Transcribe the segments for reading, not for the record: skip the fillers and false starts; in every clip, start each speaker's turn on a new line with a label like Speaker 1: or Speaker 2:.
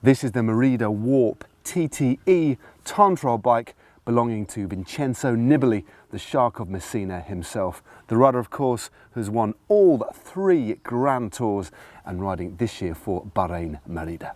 Speaker 1: This is the Merida Warp TT-E time trial bike belonging to Vincenzo Nibali, the Shark of Messina himself. The rider, of course, who's won all 3 Grand Tours and riding this year for Bahrain-Merida.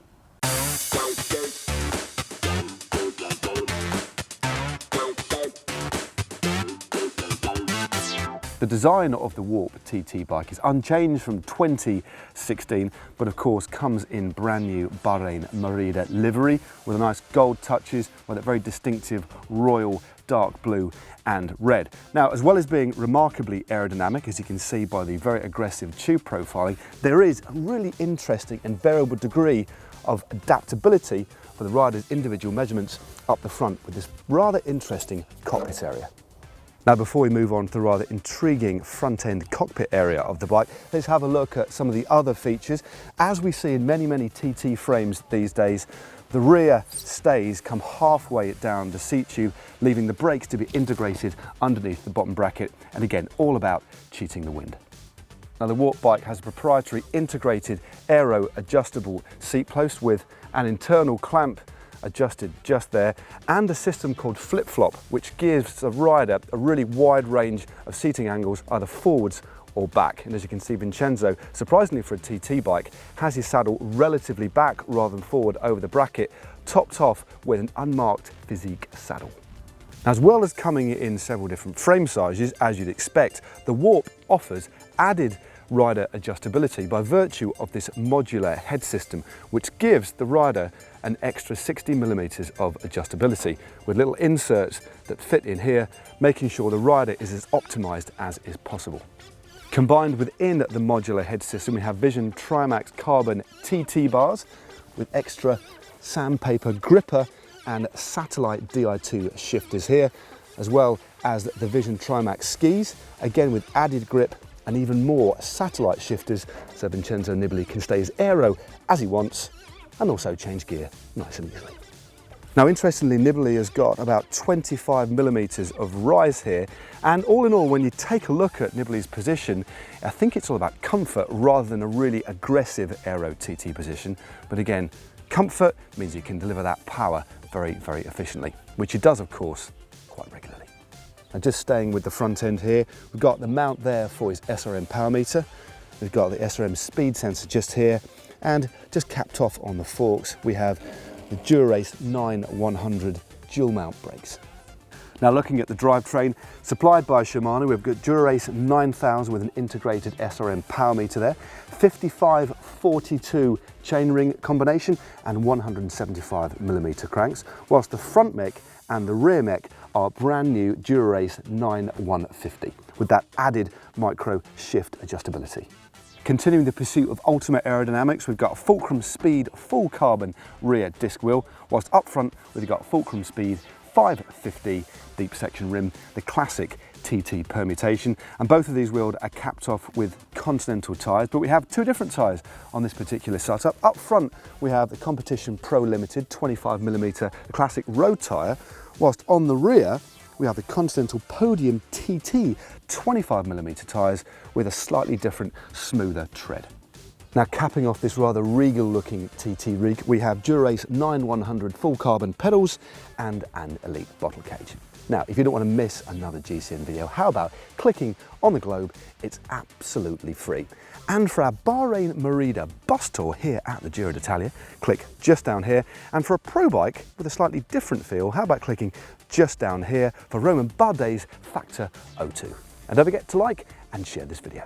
Speaker 1: The design of the Warp TT bike is unchanged from 2016, but of course comes in brand new Bahrain-Merida livery with a nice gold touches with a very distinctive royal dark blue and red. Now, as well as being remarkably aerodynamic, as you can see by the very aggressive tube profiling, there is a really interesting and variable degree of adaptability for the rider's individual measurements up the front with this rather interesting cockpit area. Now, before we move on to the rather intriguing front-end cockpit area of the bike, let's have a look at some of the other features. As we see in many TT frames these days, the rear stays come halfway down the seat tube, leaving the brakes to be integrated underneath the bottom bracket, and again, all about cheating the wind. Now, the Warp bike has a proprietary integrated aero adjustable seat post with an internal clamp adjusted just there, and a system called flip-flop, which gives the rider a really wide range of seating angles, either forwards or back. And as you can see, Vincenzo, surprisingly for a TT bike, has his saddle relatively back rather than forward over the bracket, topped off with an unmarked Fizik saddle. As well as coming in several different frame sizes, as you'd expect, the Warp offers added rider adjustability by virtue of this modular head system, which gives the rider an extra 60mm of adjustability with little inserts that fit in here, making sure the rider is as optimized as is possible. Combined within the modular head system, we have Vision Trimax carbon TT bars with extra sandpaper gripper and satellite Di2 shifters here, as well as the Vision Trimax skis, again with added grip and even more satellite shifters, so Vincenzo Nibali can stay as aero as he wants and also change gear nice and easily. Now, interestingly, Nibali has got about 25mm of rise here, and all in all, when you take a look at Nibali's position, I think it's all about comfort rather than a really aggressive aero TT position. But again, comfort means you can deliver that power very efficiently, which he does, of course, quite regularly. And just staying with the front end here, we've got the mount there for his SRM power meter. We've got the SRM speed sensor just here, and just capped off on the forks, we have the Dura-Ace 9100 dual mount brakes. Now, looking at the drivetrain supplied by Shimano, we've got Dura-Ace 9000 with an integrated SRM power meter there, 55-42 chainring combination and 175mm cranks, whilst the front mech and the rear mech are brand new Dura-Ace 9150 with that added micro shift adjustability. Continuing the pursuit of ultimate aerodynamics, we've got a Fulcrum Speed full carbon rear disc wheel, whilst up front we've got Fulcrum Speed 550 deep section rim, the classic TT permutation, and both of these wheels are capped off with Continental tyres, but we have 2 different tyres on this particular setup. Up front we have the Competition Pro Limited 25mm classic road tyre, whilst on the rear we have the Continental Podium TT 25mm tyres with a slightly different, smoother tread. Now, capping off this rather regal looking TT rig, we have Dura-Ace 9100 full carbon pedals and an elite bottle cage. Now, if you don't want to miss another GCN video, how about clicking on the globe? It's absolutely free. And for our Bahrain-Merida bus tour here at the Giro d'Italia, click just down here. And for a pro bike with a slightly different feel, how about clicking just down here for Romain Bardet's Factor 02. And don't forget to like and share this video.